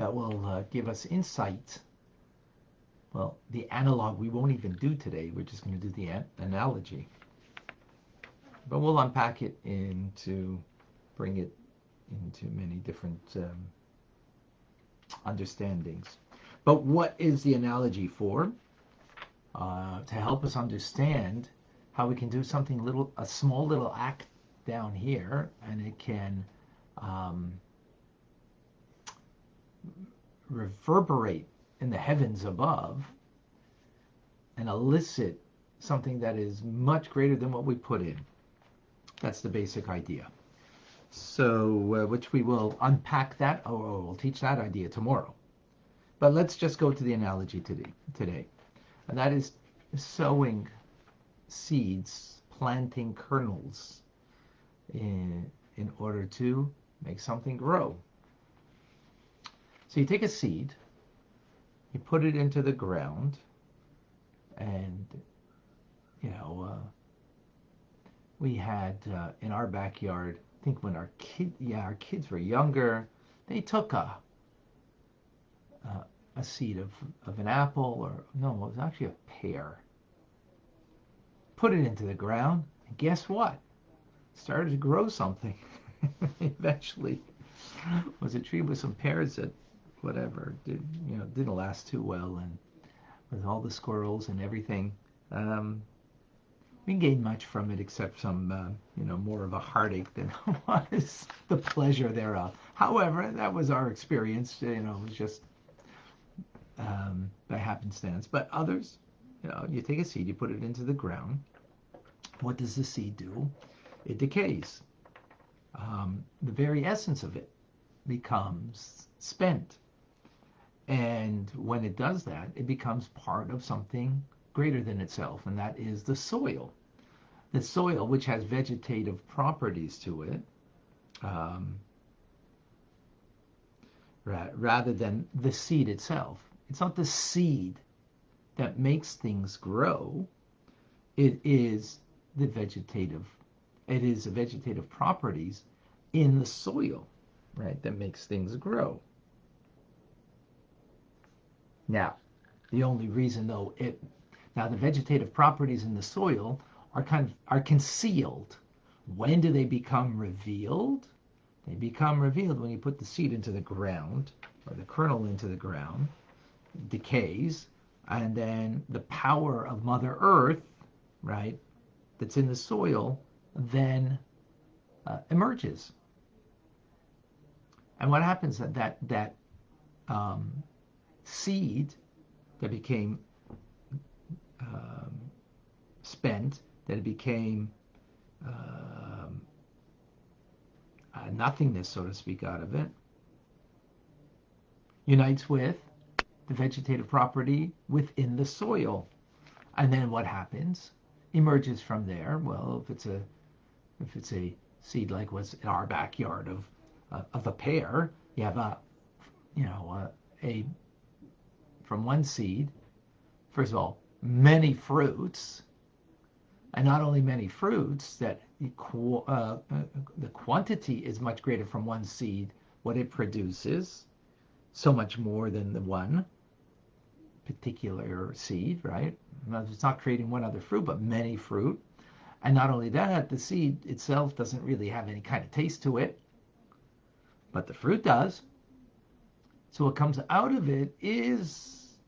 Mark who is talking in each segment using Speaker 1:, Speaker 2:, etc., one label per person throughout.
Speaker 1: that will give us insight. Well, the analog we won't even do today. We're just going to do the analogy. But we'll unpack it bring it into many different understandings. But what is the analogy for? To help us understand how we can do something a small little act down here, and it can reverberate in the heavens above and elicit something that is much greater than what we put in. That's the basic idea. So, which we will unpack that, or we'll teach that idea tomorrow. But let's just go to the analogy today. And that is sowing seeds, planting kernels in order to make something grow. So you take a seed, you put it into the ground, and, we had in our backyard, I think when our kids were younger, they took a seed of an apple, or no, it was actually a pear. Put it into the ground, and guess what? It started to grow something. Eventually, was a tree with some pears that, whatever, didn't last too well, and with all the squirrels and everything, we gained much from it, except some, more of a heartache than was the pleasure thereof. However, that was our experience. It was just by happenstance. But others, you take a seed, you put it into the ground. What does the seed do? It decays. The very essence of it becomes spent. And when it does that, it becomes part of something greater than itself, and that is the soil. The soil, which has vegetative properties to it, rather than the seed itself. It's not the seed that makes things grow. It is the vegetative properties in the soil, right, that makes things grow. Now, the only reason though now the vegetative properties in the soil are concealed. When do they become revealed? They become revealed when you put the seed into the ground, or the kernel into the ground, decays, and then the power of Mother Earth, right, that's in the soil, then emerges. And what happens that seed that became spent, that it became nothingness, so to speak, out of it, unites with the vegetative property within the soil. And then what happens? Emerges from there. Well, if it's a seed like what's in our backyard of a pear, you have from one seed, first of all, many fruits, and not only many fruits, that the quantity is much greater from one seed, what it produces, so much more than the one particular seed, right? It's not creating one other fruit, but many fruit. And not only that, the seed itself doesn't really have any kind of taste to it, but the fruit does. So what comes out of it is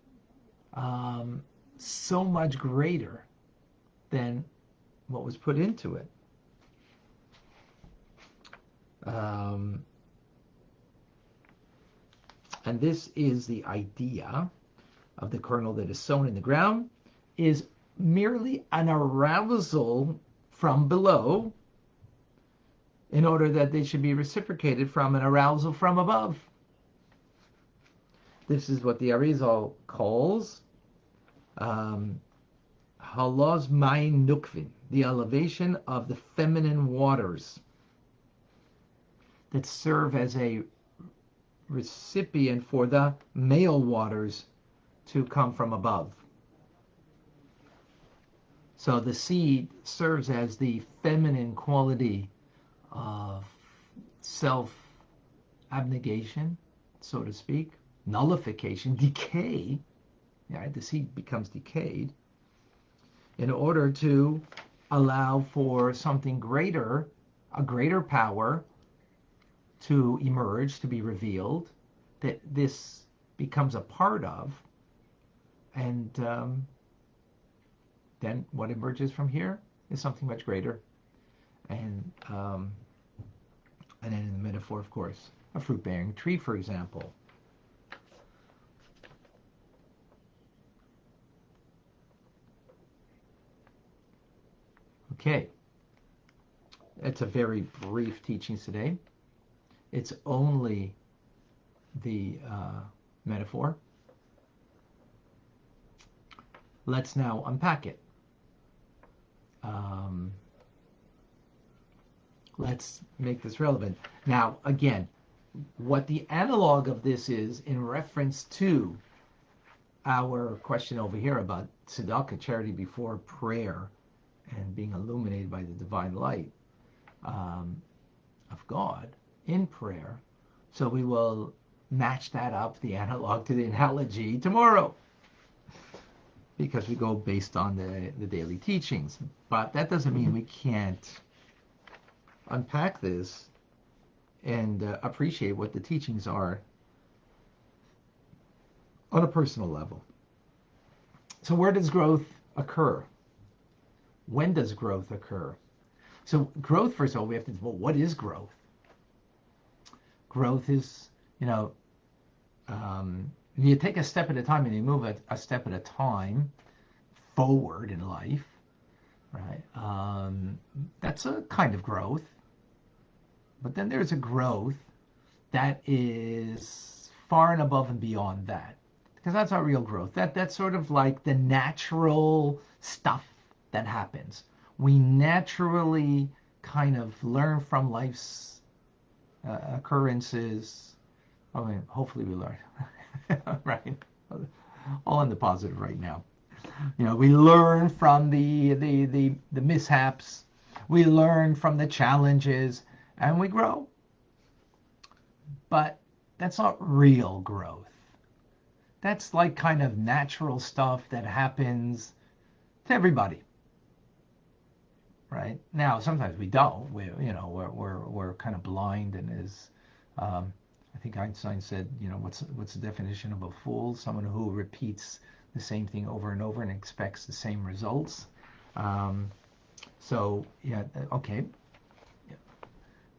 Speaker 1: so much greater than what was put into it. And this is the idea of the kernel that is sown in the ground, is merely an arousal from below in order that they should be reciprocated from an arousal from above. This is what the Arizal calls Halos Mayin Nukvin, the elevation of the feminine waters that serve as a recipient for the male waters to come from above. So the seed serves as the feminine quality of self-abnegation, so to speak, nullification, decay, right? The seed becomes decayed in order to allow for something greater, a greater power to emerge, to be revealed, that this becomes a part of, and then what emerges from here is something much greater. And then in the metaphor, of course, a fruit-bearing tree, for example. Okay, it's a very brief teaching today. It's only the metaphor. Let's now unpack it. Let's make this relevant. Now, again, what the analog of this is in reference to our question over here about tzedakah, charity before prayer, and being illuminated by the divine light of God in prayer. So we will match that up, the analog to the analogy, tomorrow, because we go based on the daily teachings. But that doesn't mean we can't unpack this and appreciate what the teachings are on a personal level. So where does growth occur? When does growth occur? So growth, first of all, we have to, well, what is growth? Growth is, you take a step at a time and you move a step at a time forward in life, right? That's a kind of growth. But then there's a growth that is far and above and beyond that, because that's not real growth. That's sort of like the natural stuff that happens. We naturally kind of learn from life's occurrences. I mean, hopefully we learn, right? All in the positive right now. We learn from the mishaps. We learn from the challenges, and we grow. But that's not real growth. That's like kind of natural stuff that happens to everybody. Right? Now, sometimes we don't. We're kind of blind, and I think Einstein said, what's the definition of a fool? Someone who repeats the same thing over and over and expects the same results. So yeah, okay.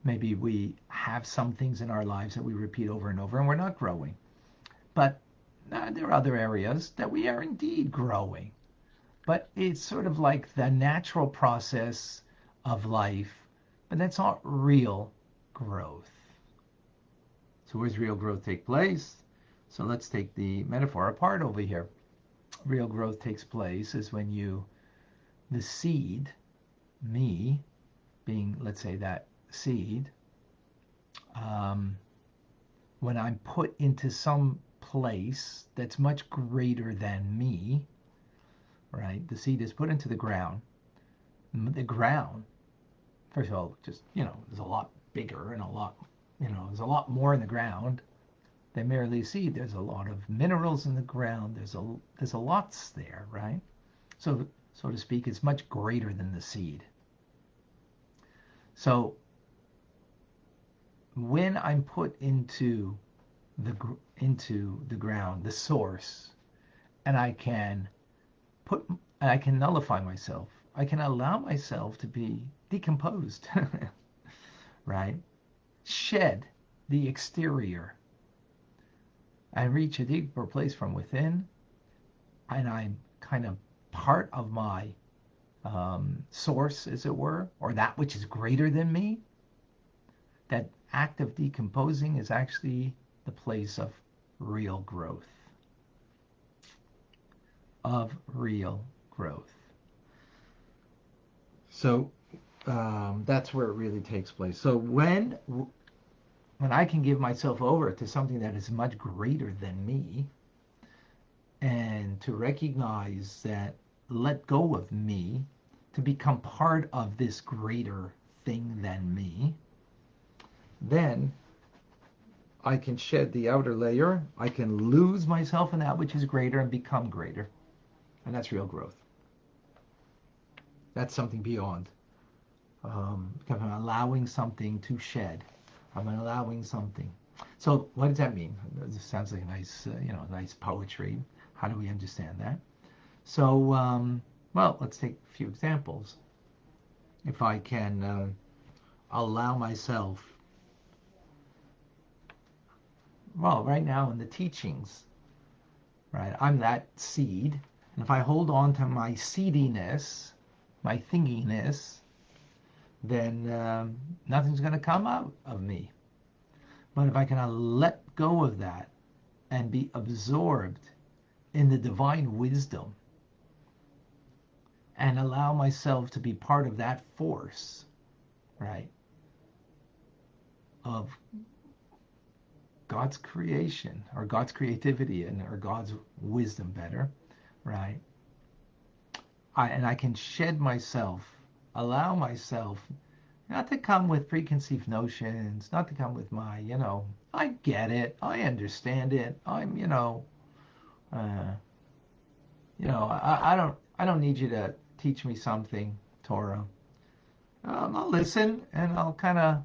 Speaker 1: Maybe we have some things in our lives that we repeat over and over, and we're not growing. But there are other areas that we are indeed growing. But it's sort of like the natural process of life, but that's not real growth. So where's real growth take place? So let's take the metaphor apart over here. Real growth takes place is when the seed, me, being, let's say, that seed, when I'm put into some place that's much greater than me, right? The seed is put into the ground. The ground, first of all, just, is a lot bigger and there's a lot more in the ground than merely seed. There's a lot of minerals in the ground. There's a lots there, right? So to speak, it's much greater than the seed. So when I'm put into the ground, the source, and I can nullify myself. I can allow myself to be decomposed, right? Shed the exterior and reach a deeper place from within, and I'm kind of part of my source, as it were, or that which is greater than me. That act of decomposing is actually the place of real growth. So that's where it really takes place. So when I can give myself over to something that is much greater than me, and to recognize that, let go of me, to become part of this greater thing than me, then I can shed the outer layer. I can lose myself in that which is greater and become greater. And that's real growth. That's something beyond. Because I'm allowing something to shed. I'm allowing something. So what does that mean? This sounds like a nice, nice poetry. How do we understand that? So, well, let's take a few examples. If I can allow myself, well, right now in the teachings, right, I'm that seed. And if I hold on to my seediness, my thinginess, then nothing's going to come out of me. But if I can let go of that and be absorbed in the divine wisdom and allow myself to be part of that force, right, of God's creation or God's creativity or God's wisdom better, right? And I can shed myself, allow myself not to come with preconceived notions, not to come with my, I get it, I understand it, I'm, I don't need you to teach me something, Torah. I'll listen and I'll kind of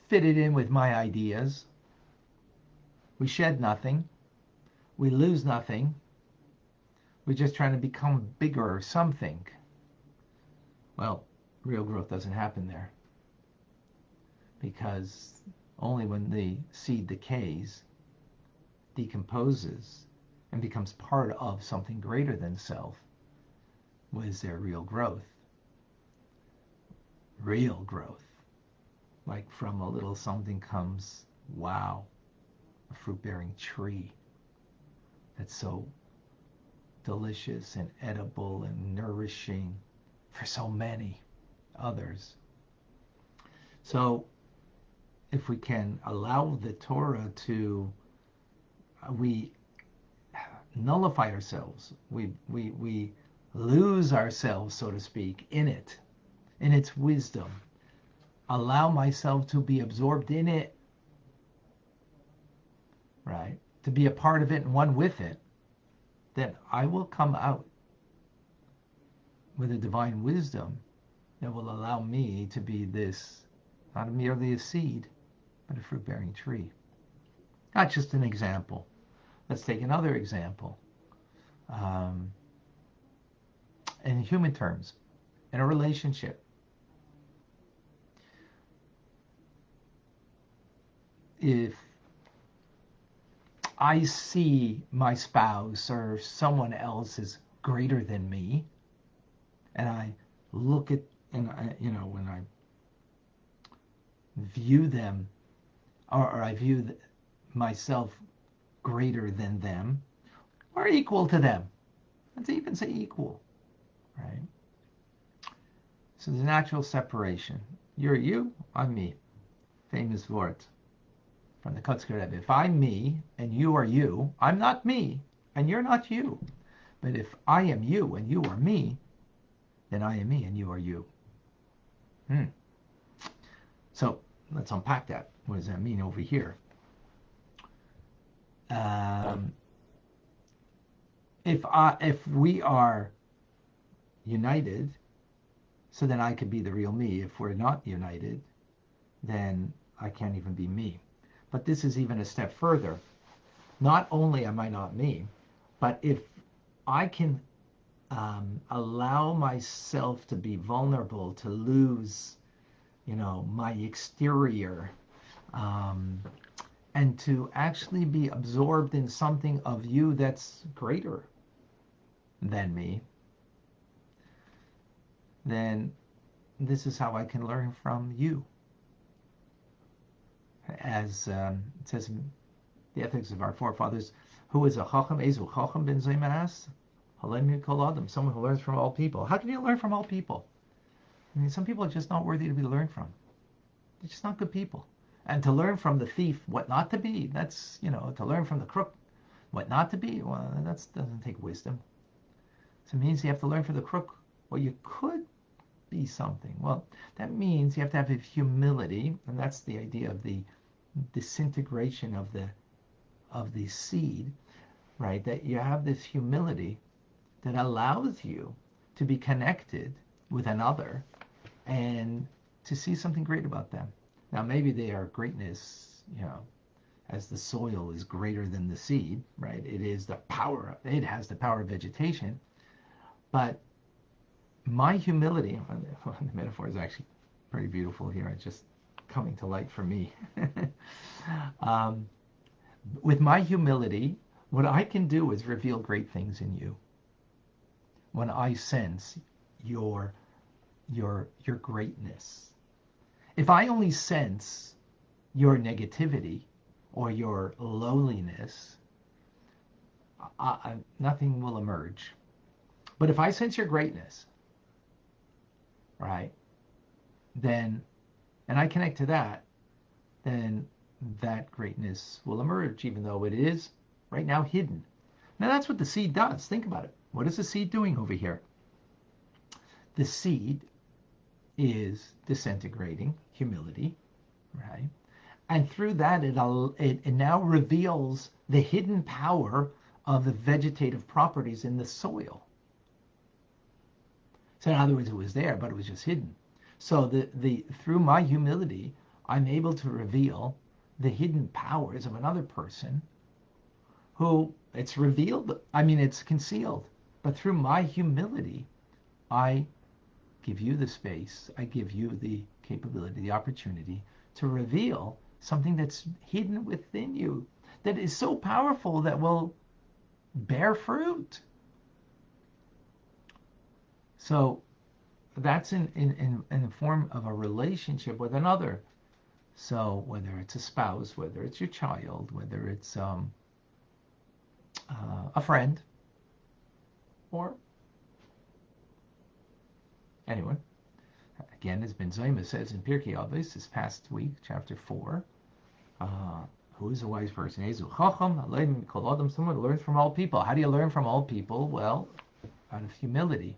Speaker 1: fit it in with my ideas. We shed nothing. We lose nothing. We're just trying to become bigger or something. Well, real growth doesn't happen there. Because only when the seed decays, decomposes, and becomes part of something greater than self, was there real growth. Real growth. Like from a little something comes, wow, a fruit-bearing tree that's so delicious and edible and nourishing for so many others. So if we can allow the Torah to, we nullify ourselves, we lose ourselves, so to speak, in it, in its wisdom, allow myself to be absorbed in it, right, to be a part of it and one with it, then I will come out with a divine wisdom that will allow me to be this, not merely a seed, but a fruit-bearing tree. Not just an example. Let's take another example. In human terms, in a relationship, if I see my spouse or someone else as greater than me, and I look at, and when I view them, or I view myself greater than them, or equal to them. Let's even say equal, right? So there's a natural separation. You're you, I'm me. Famous words from the Kotzker Rebbe. If I'm me and you are you, I'm not me and you're not you. But if I am you and you are me, then I am me and you are you. So let's unpack that. What does that mean over here? If we are united, so then I could be the real me. If we're not united, then I can't even be me. But this is even a step further. Not only am I not me, but if I can allow myself to be vulnerable, to lose, my exterior, and to actually be absorbed in something of you that's greater than me, then this is how I can learn from you. As it says in the ethics of our forefathers, who is a chacham, ezu chacham ben zaymas, halem kol adam, someone who learns from all people. How can you learn from all people? I mean, some people are just not worthy to be learned from. They're just not good people. And to learn from the thief what not to be, that's, to learn from the crook what not to be, well, that doesn't take wisdom. So it means you have to learn from the crook what you could be something. Well, that means you have to have humility, and that's the idea of the disintegration of the seed, right? That you have this humility that allows you to be connected with another and to see something great about them. Now, maybe they are greatness, as the soil is greater than the seed, right? It has the power of vegetation. But my humility, the metaphor is actually pretty beautiful here. It's just coming to light for me. With my humility, what I can do is reveal great things in you. When I sense your greatness. If I only sense your negativity or your lowliness, nothing will emerge. But if I sense your greatness, right, then, and I connect to that, then that greatness will emerge, even though it is right now hidden. Now that's what the seed does. Think about it. What is the seed doing over here? The seed is disintegrating humility, right? And through that, it now reveals the hidden power of the vegetative properties in the soil. So in other words, it was there, but it was just hidden. So through my humility, I'm able to reveal the hidden powers of another person who it's revealed, it's concealed. But through my humility, I give you the space, I give you the capability, the opportunity to reveal something that's hidden within you that is so powerful that will bear fruit. So that's in the form of a relationship with another. So whether it's a spouse, whether it's your child, whether it's a friend, or anyone. Again, as Ben Zoma says in Pirkei Avos this past week, chapter 4, who is a wise person? Someone who learns from all people. How do you learn from all people? Well, out of humility.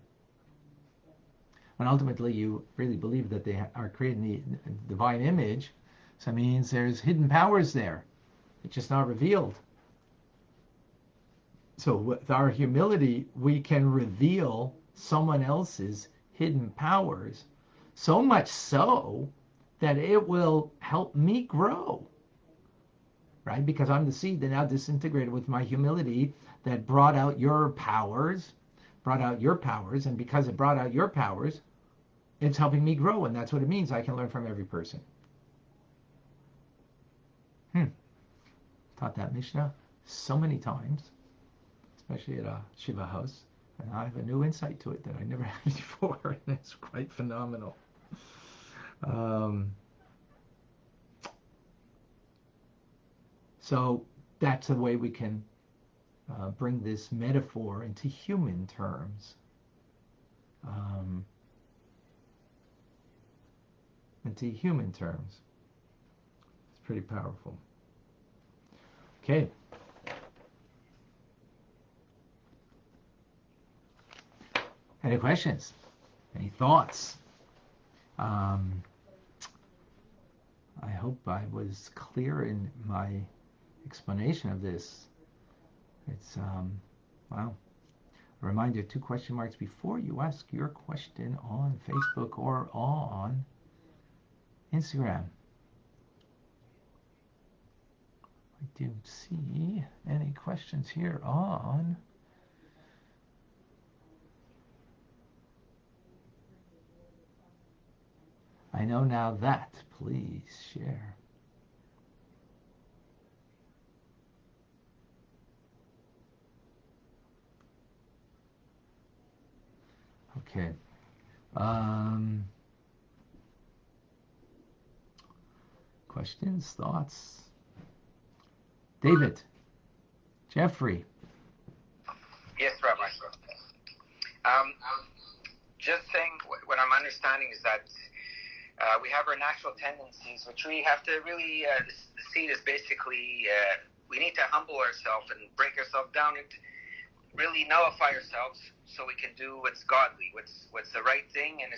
Speaker 1: When ultimately you really believe that they are created in the divine image, so it means there's hidden powers there. It's just not revealed. So with our humility, we can reveal someone else's hidden powers, so much so that it will help me grow, right? Because I'm the seed that now disintegrated with my humility that brought out your powers, and because it brought out your powers, it's helping me grow, and that's what it means. I can learn from every person. Taught that Mishnah so many times, especially at a Shiva house, and I have a new insight to it that I never had before, and it's quite phenomenal. So that's the way we can bring this metaphor into human terms. It's pretty powerful. Okay. Any questions? Any thoughts? I hope I was clear in my explanation of this. It's, wow. A reminder, 2 question marks before you ask your question on Facebook or on Instagram. I didn't see any questions here on I know now that. Please share. Okay. Questions, thoughts? David, Jeffrey.
Speaker 2: Yes, Rabbi. Just saying, what I'm understanding is that we have our natural tendencies, which we have to really, the seed is basically, we need to humble ourselves and break ourselves down and really nullify ourselves so we can do what's godly, what's the right thing, and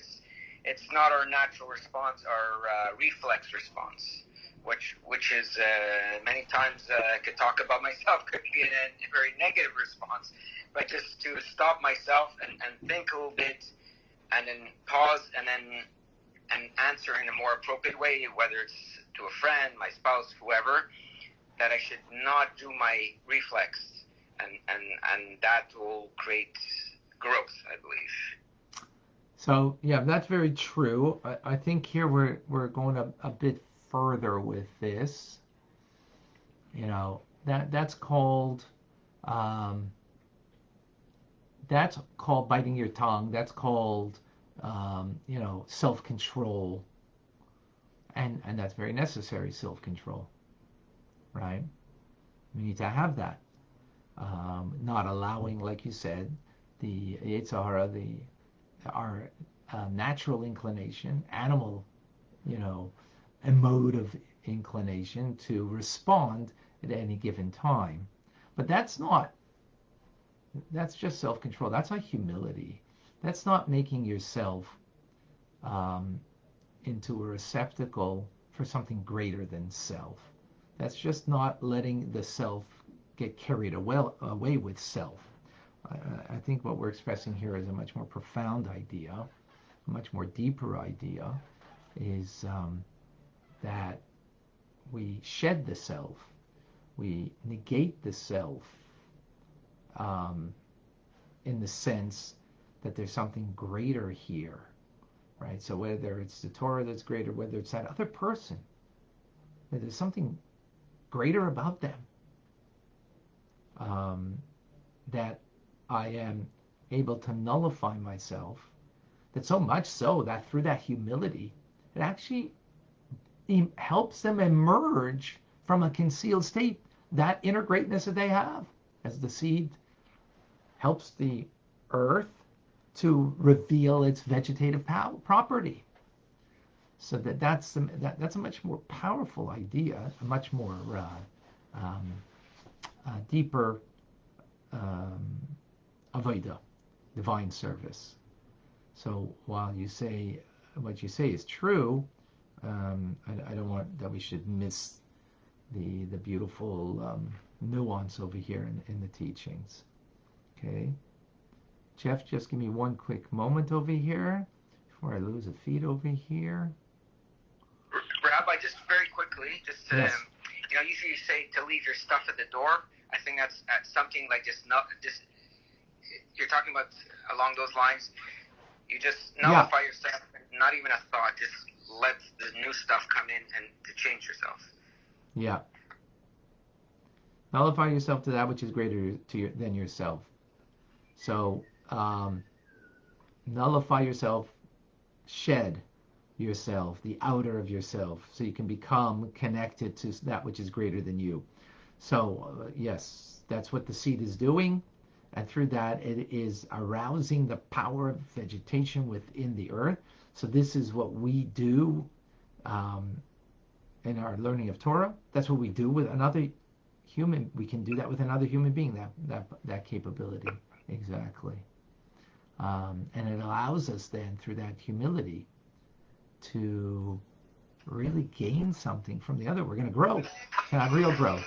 Speaker 2: it's not our natural response, our reflex response. which is many times I could talk about myself, could be in a very negative response, but just to stop myself and think a little bit, and then pause, and answer in a more appropriate way, whether it's to a friend, my spouse, whoever, that I should not do my reflex, and that will create growth, I believe.
Speaker 1: So yeah, that's very true. I think here we're going a bit further with this. You know, that's called biting your tongue. That's called self-control, and that's very necessary, self-control, right? We need to have that. Not allowing, like you said, the Yetzer Hara, our natural inclination, animal, emotive inclination to respond at any given time. But that's just self-control. That's not humility. That's not making yourself into a receptacle for something greater than self. That's just not letting the self get carried away with self. I think what we're expressing here is a much more profound idea, a much more deeper idea, is that we shed the self, we negate the self, in the sense that there's something greater here, right? So whether it's the Torah that's greater, whether it's that other person, that there's something greater about them, that I am able to nullify myself, that so much so that through that humility, it actually helps them emerge from a concealed state, that inner greatness that they have, as the seed helps the earth to reveal its vegetative property. So that's a much more powerful idea, a much more deeper avodah, divine service. So while you say what you say is true, I don't want that we should miss the beautiful nuance over here in the teachings. Okay, Jeff, just give me one quick moment over here before I lose a feed over here.
Speaker 2: Rabbi, just very quickly,
Speaker 1: yes.
Speaker 2: Usually you say to leave your stuff at the door. I think that's something like just you're talking about along those lines. You just nullify yourself, not even a thought. Just let the new stuff come in and to change yourself.
Speaker 1: Yeah. Nullify yourself to that which is greater than yourself. So nullify yourself, shed yourself, the outer of yourself, so you can become connected to that which is greater than you. So yes, that's what the seed is doing, and through that it is arousing the power of vegetation within the earth. So this is what we do in our learning of Torah. That's what we do with another human. We can do that with another human being, that capability. Exactly. And it allows us then, through that humility, to really gain something from the other. We're going to grow, to have real growth.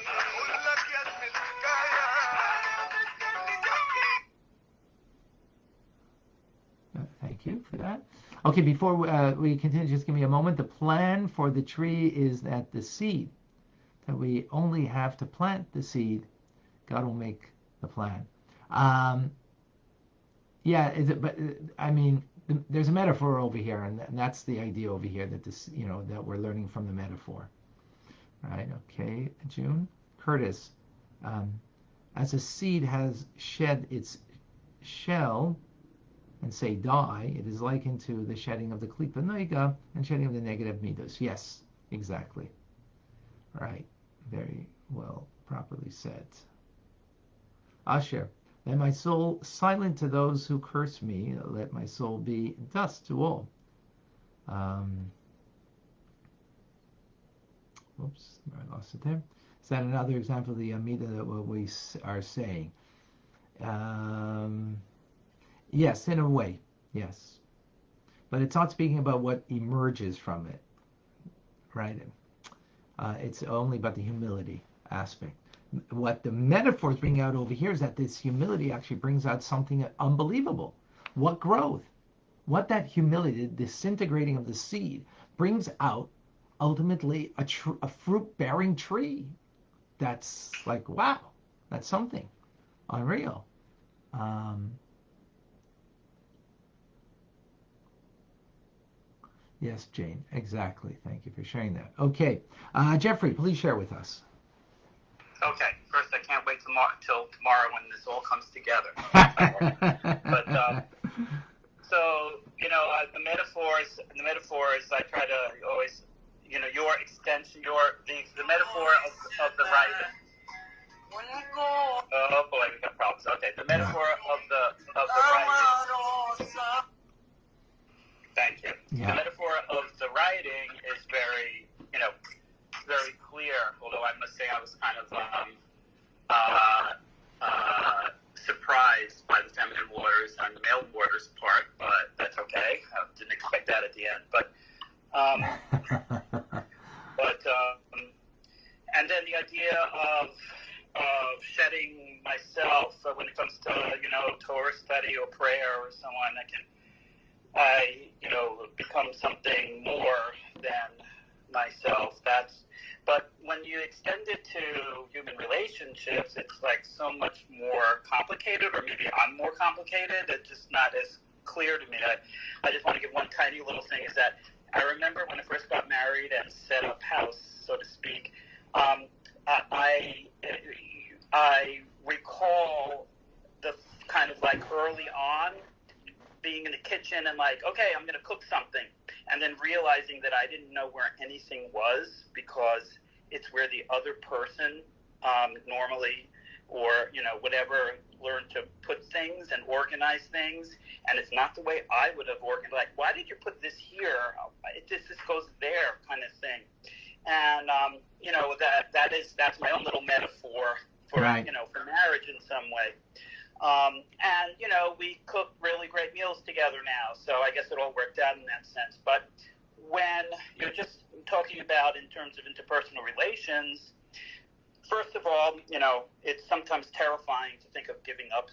Speaker 1: Thank you for that. Okay, before we continue, just give me a moment. The plan for the tree is that the seed, that we only have to plant the seed. God will make the plan. There's a metaphor over here, and that's the idea over here, that this, that we're learning from the metaphor. Right? Okay, June. Curtis, as a seed has shed its shell and say die, it is likened to the shedding of the klipa noiga and shedding of the negative midos. Yes, exactly. Right. Very well, properly said. Asher, let my soul silent to those who curse me. Let my soul be dust to all. Oops, I lost it there. Is that another example of the Amida that what we are saying? Yes, in a way, yes. But it's not speaking about what emerges from it, right? It's only about the humility aspect. What the metaphors bring out over here is that this humility actually brings out something unbelievable. What growth? What that humility, the disintegrating of the seed, brings out ultimately a fruit-bearing tree. That's like, wow, that's something unreal. Yes, Jane, exactly. Thank you for sharing that. Okay, Jeffrey, please share with us.
Speaker 2: Okay, first I can't wait till tomorrow when this all comes together. But so the metaphors. I try to always, your extension, the metaphor of the writing. Oh boy, we got problems. Okay, the metaphor of the writing. Thank you. Yeah. The metaphor of the writing is very, very clear. Although I must say I was kind of surprised by the feminine waters and the male waters part, but that's okay. I didn't expect that at the end. And then the idea of shedding myself when it comes to Torah study or prayer or so on. I become something more than myself. But when you extend it to human relationships, it's like so much more complicated, or maybe I'm more complicated. It's just not as clear to me. I just want to give one tiny little thing, is that I remember when I first got married and set up house, so to speak, I recall the kind of like early on being in the kitchen and like, okay, I'm going to cook something. And then realizing that I didn't know where anything was, because it's where the other person normally, or, whatever, learned to put things and organize things. And it's not the way I would have organized. Like, why did you put this here? This goes there, kind of thing. And, that's my own little metaphor for,
Speaker 1: right.
Speaker 2: For marriage in some way. And, we cook really great meals together now, so I guess it all worked out in that sense. But when you're just talking about in terms of interpersonal relations, first of all, it's sometimes terrifying to think of giving up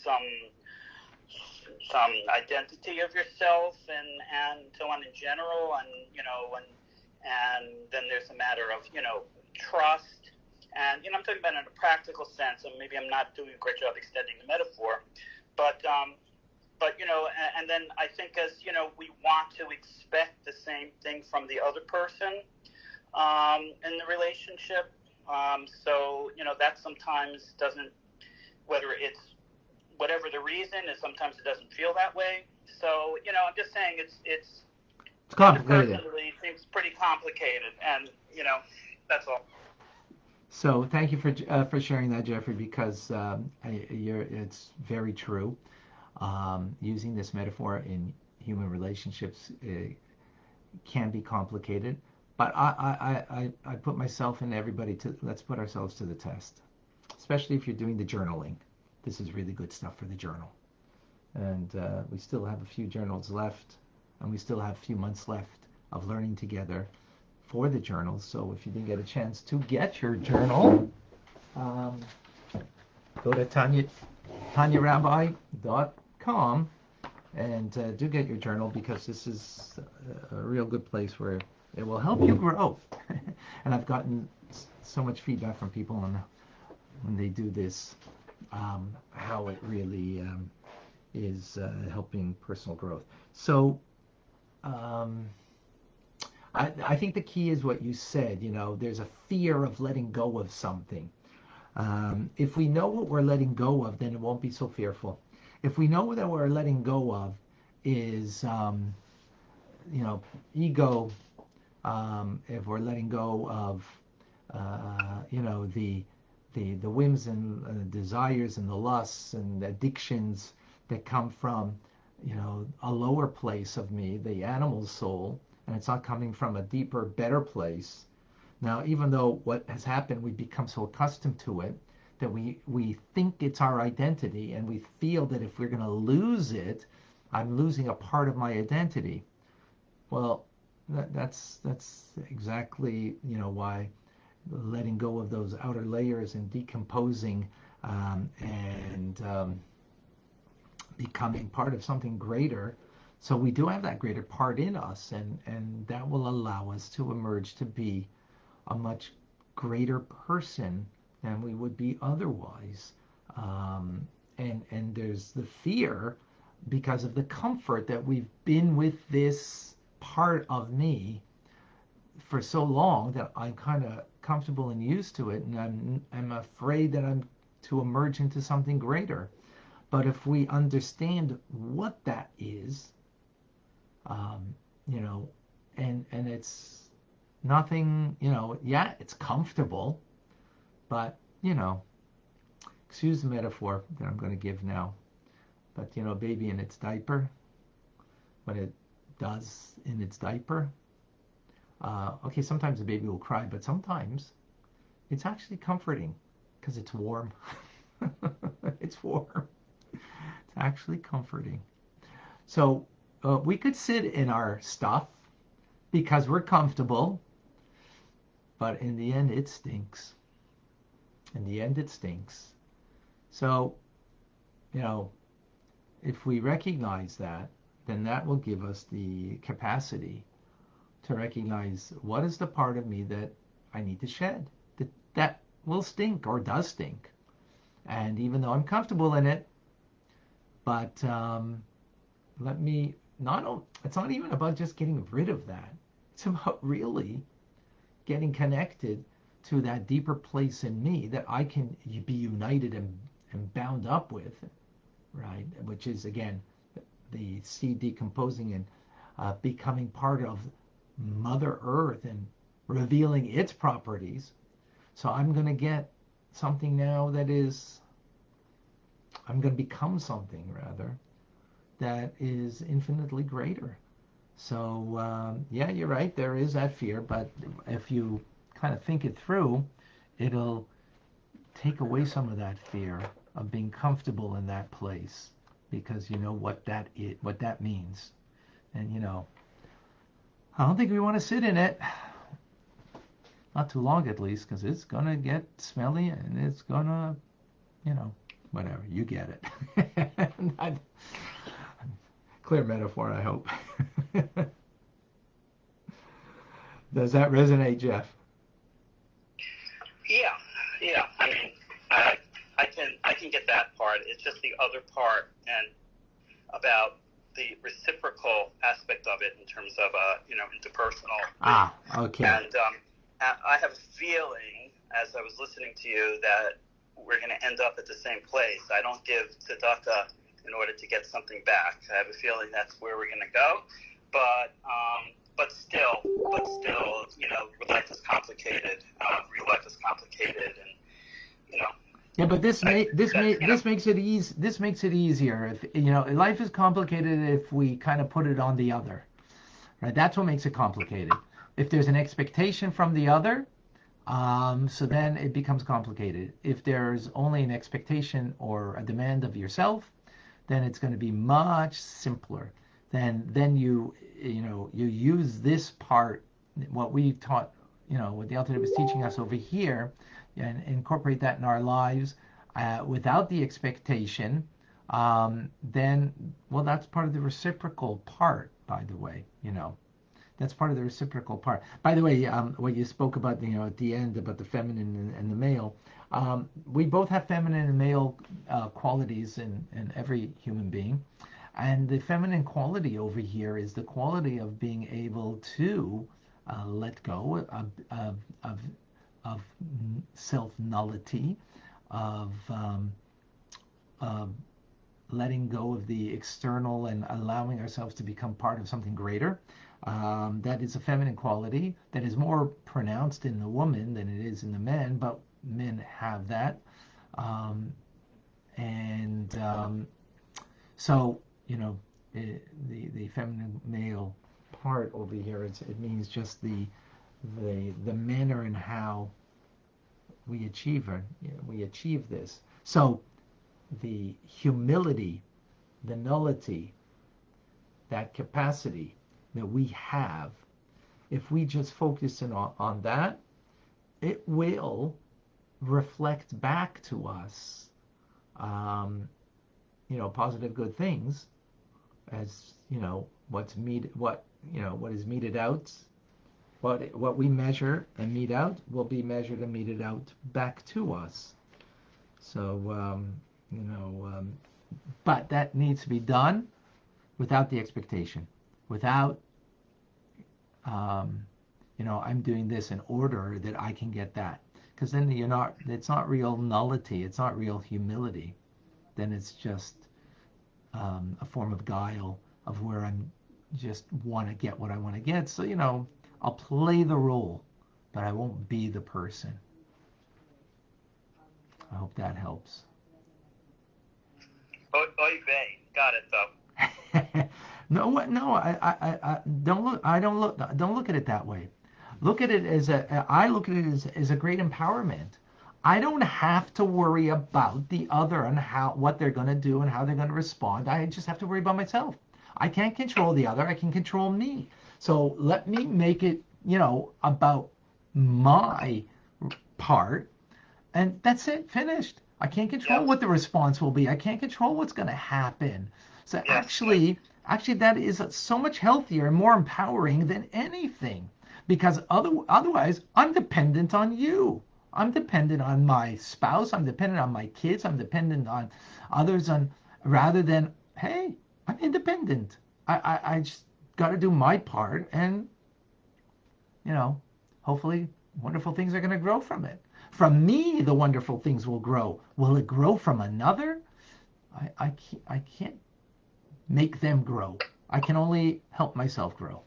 Speaker 2: some identity of yourself and so on in general, and then there's a matter of, trust. And, I'm talking about in a practical sense, and maybe I'm not doing a great job extending the metaphor, but and then I think as, we want to expect the same thing from the other person in the relationship. So, that sometimes doesn't, whether it's whatever the reason is, sometimes it doesn't feel that way. So, I'm just saying it's
Speaker 1: complicated.
Speaker 2: Personally, it seems pretty complicated, and, that's all.
Speaker 1: So thank you for sharing that, Jeffrey, because it's very true. Using this metaphor in human relationships can be complicated, but I put myself and everybody let's put ourselves to the test, especially if you're doing the journaling. This is really good stuff for the journal. And we still have a few journals left, and we still have a few months left of learning together for the journals. So if you didn't get a chance to get your journal, go to TanyaRabbi.com and do get your journal, because this is a real good place where it will help you grow. And I've gotten so much feedback from people on when they do this, how it really is helping personal growth. So I think the key is what you said. There's a fear of letting go of something. If we know what we're letting go of, then it won't be so fearful. If we know that what we're letting go of is, ego, if we're letting go of, the whims and desires and the lusts and addictions that come from, a lower place of me, the animal soul, and it's not coming from a deeper, better place. Now, even though what has happened, we've become so accustomed to it that we think it's our identity, and we feel that if we're going to lose it, I'm losing a part of my identity. Well, that's exactly, why letting go of those outer layers and decomposing, and becoming part of something greater. So we do have that greater part in us, and that will allow us to emerge to be a much greater person than we would be otherwise. And there's the fear because of the comfort that we've been with this part of me for so long that I'm kind of comfortable and used to it, and I'm afraid that I'm to emerge into something greater. But if we understand what that is, um, you know, and it's nothing, yeah, it's comfortable, but excuse the metaphor that I'm going to give now, but a baby in its diaper, when it does in its diaper, okay, sometimes the baby will cry, but sometimes it's actually comforting because it's warm. It's warm. It's actually comforting. So we could sit in our stuff because we're comfortable, but in the end, it stinks. In the end, it stinks. So, if we recognize that, then that will give us the capacity to recognize what is the part of me that I need to shed, that will stink or does stink. And even though I'm comfortable in it, but let me it's not even about just getting rid of that. It's about really getting connected to that deeper place in me that I can be united and bound up with, right? Which is, again, the seed decomposing and becoming part of Mother Earth and revealing its properties. So I'm going to get something now I'm going to become something, rather, that is infinitely greater. So, yeah, you're right. There is that fear, but if you kind of think it through, it'll take away some of that fear of being comfortable in that place, because you know what that means. And I don't think we want to sit in it. Not too long, at least, because it's gonna get smelly and it's gonna, whatever. You get it. Not, clear metaphor, I hope. Does that resonate, Jeff?
Speaker 2: Yeah. I mean, I can get that part. It's just the other part, and about the reciprocal aspect of it in terms of interpersonal.
Speaker 1: Okay.
Speaker 2: And I have a feeling, as I was listening to you, that we're going to end up at the same place. I don't give tzedakah in order to get something back. I have a feeling that's where we're going to go. But still, life is complicated. Real life is complicated, and
Speaker 1: Yeah, but this makes it easy. This makes it easier. If life is complicated if we kind of put it on the other, right? That's what makes it complicated. If there's an expectation from the other, so then it becomes complicated. If there's only an expectation or a demand of yourself, then it's going to be much simpler. Then you use this part, what we taught, what the Alter was teaching us over here, and incorporate that in our lives without the expectation. Then, well, that's part of the reciprocal part, by the way. That's part of the reciprocal part. By the way, what you spoke about, at the end about the feminine and the male, we both have feminine and male qualities in every human being. And the feminine quality over here is the quality of being able to let go of self-nullity, of letting go of the external and allowing ourselves to become part of something greater. That is a feminine quality that is more pronounced in the woman than it is in the men, but men have that. So, the feminine male part over here, it means just the manner and how we achieve this. So the humility, the nullity, that capacity that we have if we just focus in on that, it will reflect back to us, positive good things, as what is meted out, what we measure and mete out will be measured and meted out back to us. So but that needs to be done without the expectation, without I'm doing this in order that I can get that, because then it's not real nullity, it's not real humility. Then it's just a form of guile, of where I'm just want to get what I want to get. So I'll play the role, but I won't be the person. I hope that helps.
Speaker 2: Oy vey, got it though.
Speaker 1: No, I don't look at it that way. Look at it as I look at it as a great empowerment. I don't have to worry about the other and what they're going to do and how they're going to respond. I just have to worry about myself. I can't control the other. I can control me. So let me make it, about my part, and that's it. Finished. I can't control what the response will be. I can't control what's going to happen. So actually, that is so much healthier and more empowering than anything, because otherwise, I'm dependent on you. I'm dependent on my spouse. I'm dependent on my kids. I'm dependent on others. Rather than, hey, I'm independent. I just got to do my part, and hopefully, wonderful things are going to grow from it. From me, the wonderful things will grow. Will it grow from another? I can't make them grow. I can only help myself grow.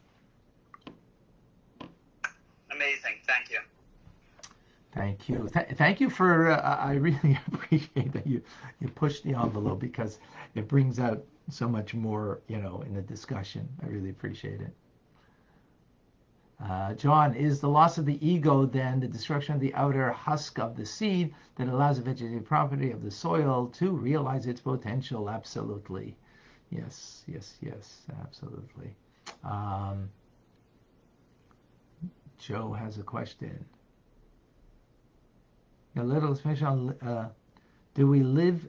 Speaker 2: Amazing. Thank you.
Speaker 1: Thank you. Thank you for, I really appreciate that you push the envelope, because it brings out so much more, in the discussion. I really appreciate it. John, is the loss of the ego then the destruction of the outer husk of the seed that allows the vegetative property of the soil to realize its potential? Absolutely. Yes, absolutely. Joe has a question. A little expansion on, do we live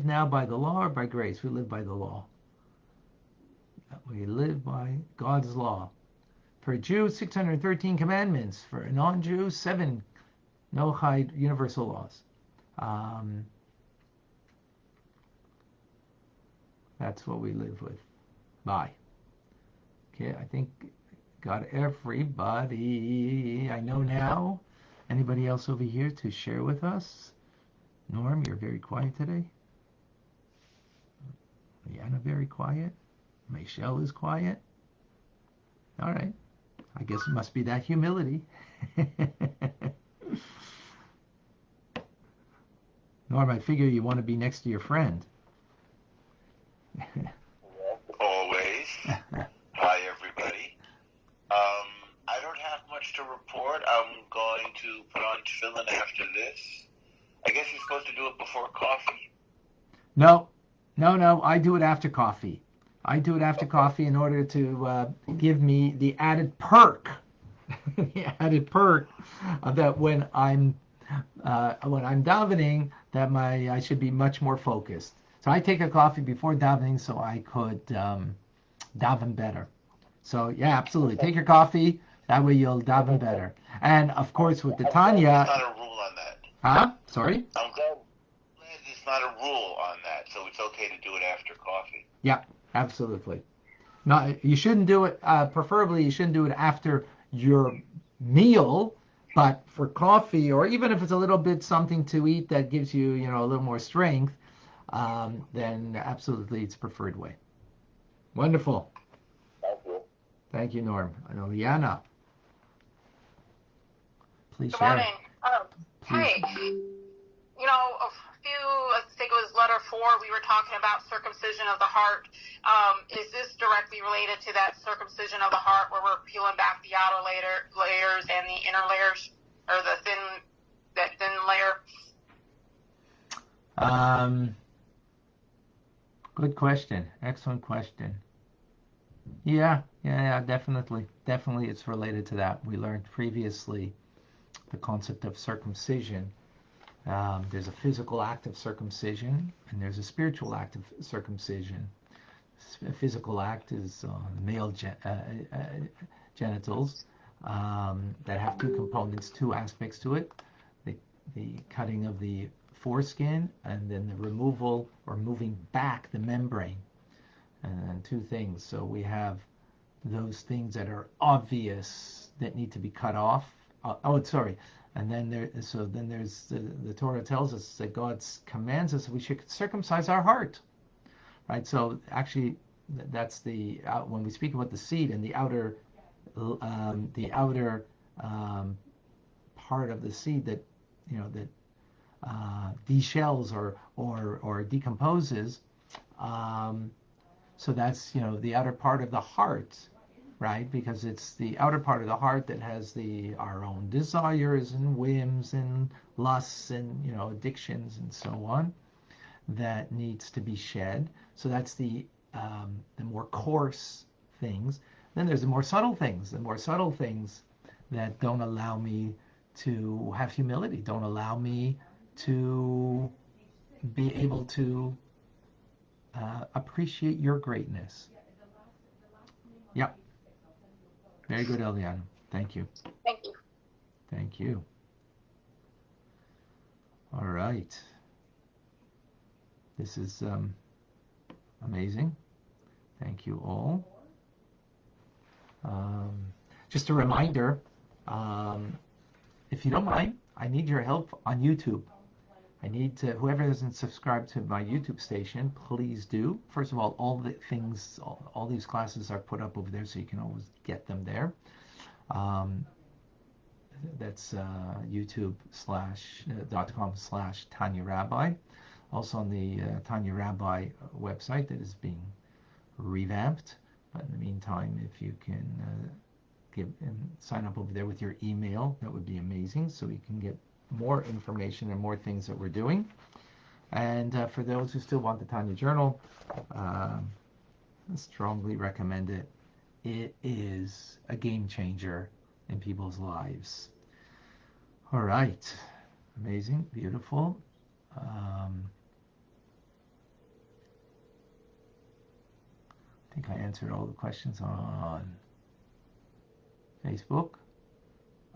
Speaker 1: now by the law or by grace? We live by the law. We live by God's law. For a Jew, 613 commandments. For a non-Jew, 7 Noahide universal laws. That's what we live with. By. Okay, I think got everybody I know now. Anybody else over here to share with us? Norm, you're very quiet today. Liana, very quiet. Michelle is quiet. All right. I guess it must be that humility. Norm, I figure you want to be next to your friend.
Speaker 3: Always. Hi, everybody. I don't have much to report. I'm going to put on tefillin after this. I guess you're supposed to do it before coffee.
Speaker 1: No. I do it after coffee. I do it after coffee in order to give me the added perk, that when I'm davening, that I should be much more focused. So I take a coffee before davening so I could daven better. So yeah, absolutely. Take your coffee. That way you'll daven better. And of course with the Tanya.
Speaker 3: There's not a rule on that.
Speaker 1: Huh? Sorry?
Speaker 3: I'm glad there's not a rule on that, so it's okay to do it after coffee.
Speaker 1: Yeah, absolutely. No, you shouldn't do it. Preferably, you shouldn't do it after your meal. But for coffee, or even if it's a little bit something to eat that gives you, a little more strength, then absolutely it's preferred way. Wonderful.
Speaker 3: Thank you.
Speaker 1: Thank you, Norm. Liana. Please
Speaker 4: Good
Speaker 1: share.
Speaker 4: morning. Hey, I think it was letter 4, we were talking about circumcision of the heart. Is this directly related to that circumcision of the heart where we're peeling back the outer layers and the inner layers, or that thin layer?
Speaker 1: Good question. Excellent question. Yeah, definitely. Definitely it's related to that. We learned previously the concept of circumcision. There's a physical act of circumcision and there's a spiritual act of circumcision. A physical act is male genitals that have two components, two aspects to it. The, the cutting of the foreskin and then the removal or moving back the membrane. And two things. So we have those things that are obvious that need to be cut off. Sorry. And then there's the Torah tells us that God commands us that we should circumcise our heart, right? So actually, that's when we speak about the seed and the outer part of the seed that deshells or decomposes. So that's the outer part of the heart, right? Because it's the outer part of the heart that has our own desires and whims and lusts and addictions and so on that needs to be shed. So that's the more coarse things. Then there's the more subtle things. The more subtle things that don't allow me to have humility, don't allow me to be able to appreciate your greatness. Yep. Very good, Eliana. Thank you.
Speaker 4: Thank you.
Speaker 1: Thank you. All right. This is amazing. Thank you all. Just a reminder, if you don't mind, I need your help on YouTube. I need whoever hasn't subscribed to my YouTube station, please do. First of all the things, all these classes are put up over there, so you can always get them there. That's youtube.com/Tanya Rabbi. Also on the Tanya Rabbi website that is being revamped. But in the meantime, if you can sign up over there with your email, that would be amazing, so we can get more information and more things that we're doing. And for those who still want the Tanya Journal, I strongly recommend it. It is a game changer in people's lives. All right. Amazing. Beautiful. I think I answered all the questions on Facebook.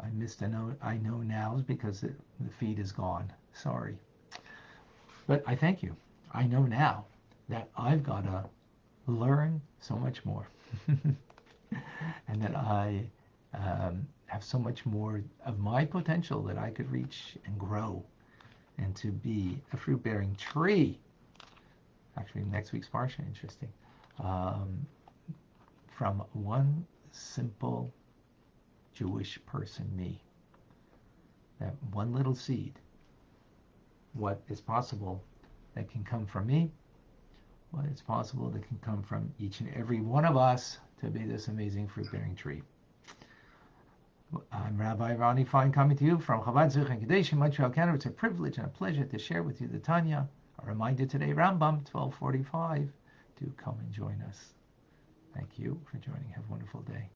Speaker 1: I missed I know now because the feed is gone. Sorry. But I thank you. I know now that I've got to learn so much more. And that I have so much more of my potential that I could reach and grow and to be a fruit-bearing tree. Actually, next week's Parsha, interesting. From one simple Jewish person, me. That one little seed. What is possible that can come from me? What is possible that can come from each and every one of us to be this amazing fruit-bearing tree. I'm Rabbi Ronnie Fine coming to you from Chabad Zurich and Kadesh in Montreal, Canada. It's a privilege and a pleasure to share with you the Tanya. A reminder today, Rambam, 12:45. Do come and join us. Thank you for joining. Have a wonderful day.